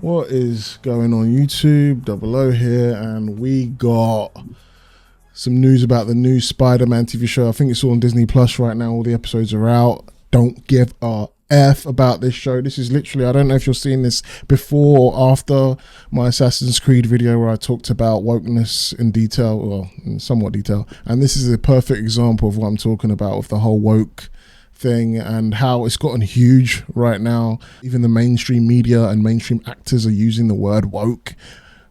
What is going on YouTube? Double O here, and we got some news about the new Spider-Man TV show. I think it's all on Disney Plus right now. All the episodes are out. Don't give a F about this show. This is literally, I don't know if you're seeing this before or after my Assassin's Creed video where I talked about wokeness in detail, well, in somewhat detail. And this is a perfect example of what I'm talking about with the whole woke thing and how it's gotten huge right now. Even the mainstream media and mainstream actors are using the word woke,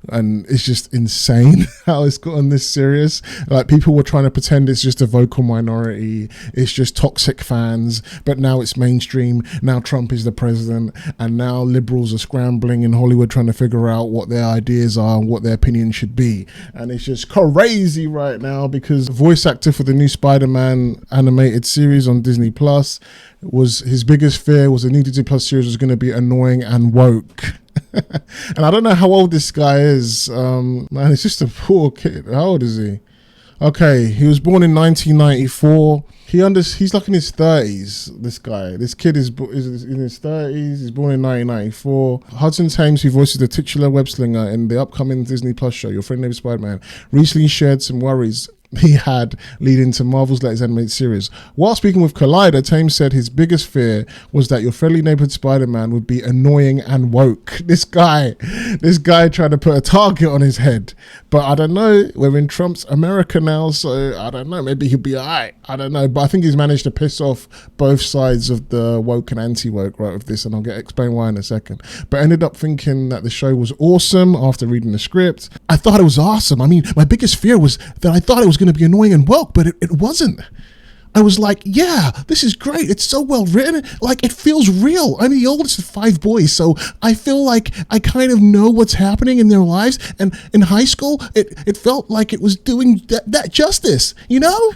and it's just insane how it's gotten this serious. Like, people were trying to pretend it's just a vocal minority, it's just toxic fans, but now it's mainstream. Now Trump is the president, and now liberals are scrambling in Hollywood trying to figure out what their ideas are and what their opinion should be. And it's just crazy right now because the voice actor for the new Spider-Man animated series on Disney Plus was, his biggest fear was the new Disney Plus series was going to be annoying and woke. And I don't know how old this guy is. Man, it's just a poor kid. How old is he? Okay, he was born in 1994. He's like in his 30s, this guy. This kid is in his 30s. He's born in 1994. Hudson Thames, who voices the titular web slinger in the upcoming Disney Plus show, Your Friend Neighbor Spider-Man, recently shared some worries he had leading to Marvel's latest animated series. While speaking with Collider, Thames said his biggest fear was that your friendly neighborhood Spider-Man would be annoying and woke. This guy tried to put a target on his head. But I don't know, we're in Trump's America now, so I don't know, maybe he'll be alright. I don't know, but I think he's managed to piss off both sides of the woke and anti-woke right with this, and I'll explain why in a second. But I ended up thinking that the show was awesome after reading the script. I thought it was awesome. I mean, my biggest fear was that I thought it was going to be annoying and woke, but it wasn't. I was like, yeah, this is great. It's so well written. Like, it feels real. I'm the oldest of 5 boys, so I feel like I kind of know what's happening in their lives. And in high school, it felt like it was doing that justice, you know?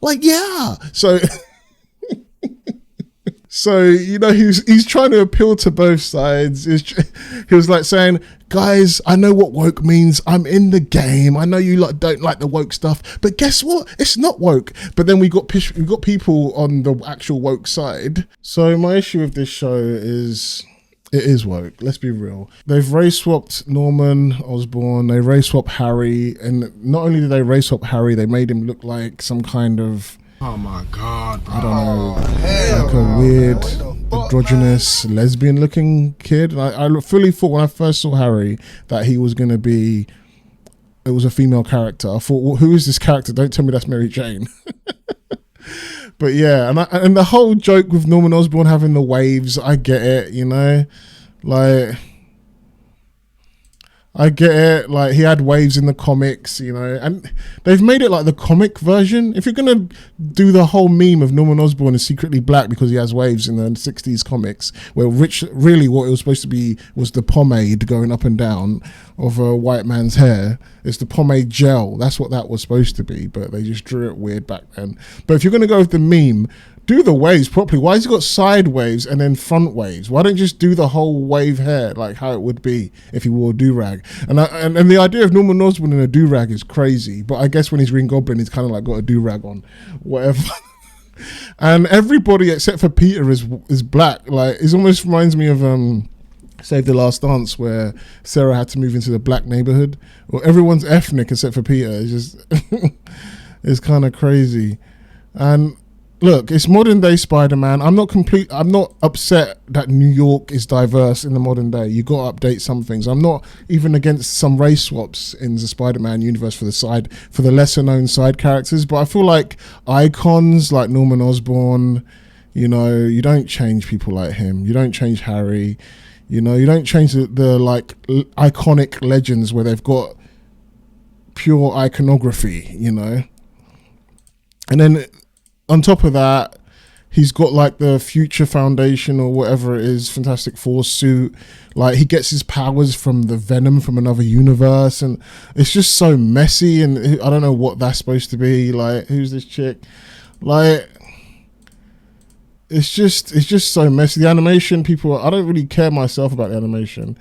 Like, yeah. So, you know, he's trying to appeal to both sides. He was like saying, guys, I know what woke means. I'm in the game. I know you don't like the woke stuff, but guess what? It's not woke. But then we got people on the actual woke side. So my issue with this show is, it is woke. Let's be real. They've race swapped Norman Osborn. They race swapped Harry, and not only did they race swap Harry, they made him look like some kind of, oh my God, bro. I don't know, like a weird, androgynous, lesbian-looking kid. I fully thought when I first saw Harry that he was going to be, it was a female character. I thought, well, who is this character? Don't tell me that's Mary Jane. But yeah, and the whole joke with Norman Osborn having the waves, I get it, you know? Like, I get it, like, he had waves in the comics, you know, and they've made it like the comic version. If you're going to do the whole meme of Norman Osborn is secretly black because he has waves in the 60s comics, where really what it was supposed to be was the pomade going up and down of a white man's hair. It's the pomade gel. That's what that was supposed to be, but they just drew it weird back then. But if you're going to go with the meme, do the waves properly. Why has he got side waves and then front waves? Why don't you just do the whole wave hair like how it would be if he wore a do-rag? And the idea of Norman Osborn in a do-rag is crazy, but I guess when he's Green Goblin, he's kind of like got a do-rag on, whatever. And everybody except for Peter is black. Like, it almost reminds me of Save the Last Dance, where Sarah had to move into the black neighborhood. Well, everyone's ethnic except for Peter. It's just it's kind of crazy. And look, it's modern day Spider-Man. I'm not upset that New York is diverse in the modern day. You got to update some things. I'm not even against some race swaps in the Spider-Man universe for the lesser known side characters. But I feel like icons like Norman Osborn, you know, you don't change people like him. You don't change Harry. You know, you don't change the like iconic legends where they've got pure iconography, you know. And then on top of that, he's got like the Future Foundation or whatever it is, Fantastic Four suit. Like, he gets his powers from the Venom from another universe, and it's just so messy, and I don't know what that's supposed to be. Like, who's this chick? Like, it's just so messy. The animation, I don't really care myself about the animation,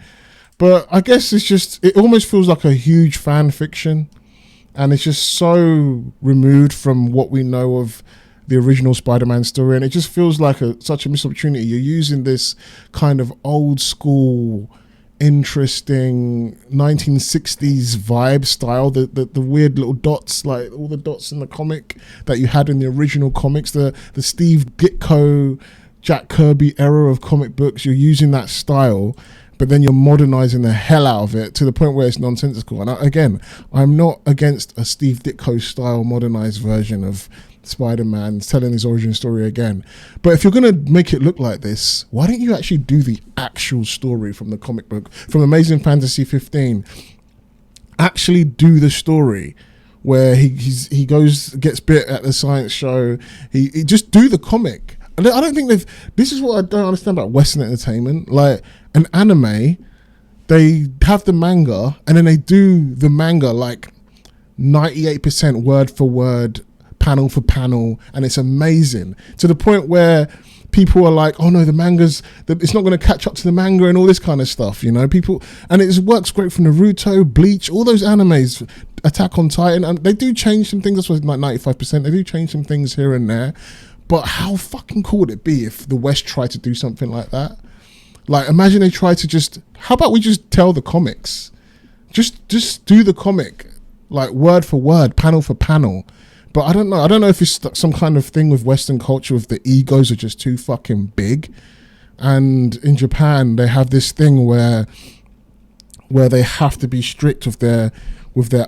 but I guess it almost feels like a huge fan fiction, and it's just so removed from what we know of the original Spider-Man story, and it just feels like such a missed opportunity. You're using this kind of old school interesting 1960s vibe style, the weird little dots, like all the dots in the comic that you had in the original comics, the Steve Ditko, Jack Kirby era of comic books. You're using that style, but then you're modernizing the hell out of it to the point where it's nonsensical. And I'm not against a Steve Ditko style modernized version of Spider-Man telling his origin story again, but if you're going to make it look like this, why don't you actually do the actual story from the comic book, from Amazing Fantasy 15? Actually do the story where he gets bit at the science show. He just do the comic. I don't think this is what I don't understand about Western entertainment. Like an anime, they have the manga and then they do the manga like 98% word for word, panel for panel, and it's amazing to the point where people are like, oh no, it's not going to catch up to the manga and all this kind of stuff, you know, people. And it works great from Naruto, Bleach, all those animes, Attack on Titan, and they do change some things. That's why like 95%, they do change some things here and there. But how fucking cool would it be if the West tried to do something like that? Like, imagine they try to how about we just tell the comics, just do the comic like word for word, panel for panel. But I don't know if it's some kind of thing with Western culture, if the egos are just too fucking big. And in Japan, they have this thing where they have to be strict with their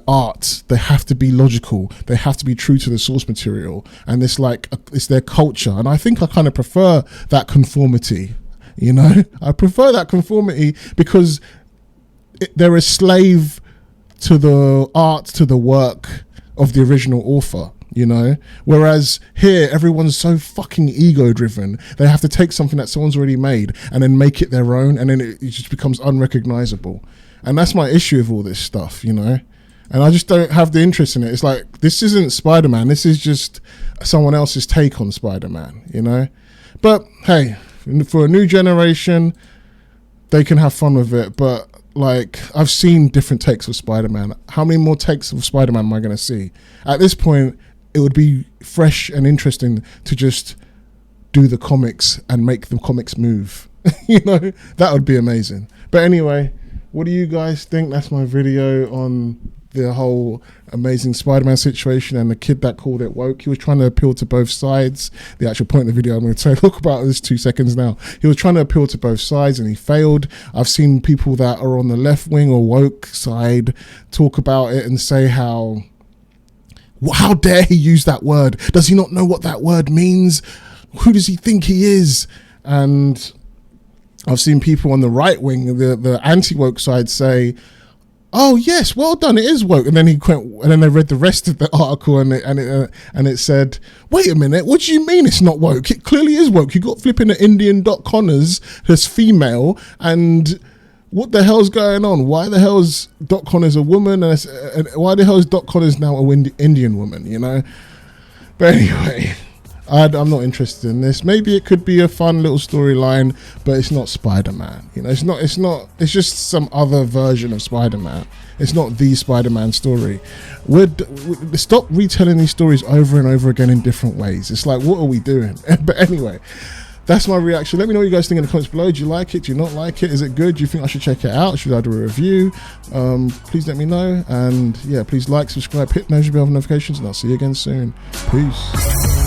art. They have to be logical. They have to be true to the source material. And it's their culture. And I think I kind of prefer that conformity, you know? I prefer that conformity because they're a slave to the art, to the work of the original author, you know, whereas here everyone's so fucking ego driven. They have to take something that someone's already made and then make it their own, and then it just becomes unrecognizable. And that's my issue with all this stuff, you know, and I just don't have the interest in it. It's like, this isn't Spider-Man, this is just someone else's take on Spider-Man, you know. But hey, for a new generation, they can have fun with it. But like, I've seen different takes of Spider-Man. How many more takes of Spider-Man am I going to see? At this point, it would be fresh and interesting to just do the comics and make the comics move. You know, that would be amazing. But anyway, what do you guys think? That's my video on the whole Amazing Spider-Man situation and the kid that called it woke. He was trying to appeal to both sides. The actual point of the video I'm going to talk about is 2 seconds now. He was trying to appeal to both sides and he failed. I've seen people that are on the left wing or woke side talk about it and say how dare he use that word? Does he not know what that word means? Who does he think he is? And I've seen people on the right wing, the anti-woke side, say, oh yes, well done, it is woke. And then they read the rest of the article and it said, wait a minute, what do you mean it's not woke? It clearly is woke. You got flipping the Indian Dot Connors as female, and what the hell's going on? Why the hell is Dot Connors a woman, and why the hell is Dot Connors now a Indian woman, you know? But anyway, I'm not interested in this. Maybe it could be a fun little storyline, but it's not Spider-Man. You know, it's just some other version of Spider-Man. It's not the Spider-Man story. Stop retelling these stories over and over again in different ways. It's like, what are we doing? But anyway, that's my reaction. Let me know what you guys think in the comments below. Do you like it? Do you not like it? Is it good? Do you think I should check it out? Should I do a review? Please let me know. And yeah, please like, subscribe, hit the bell notifications, and I'll see you again soon. Peace.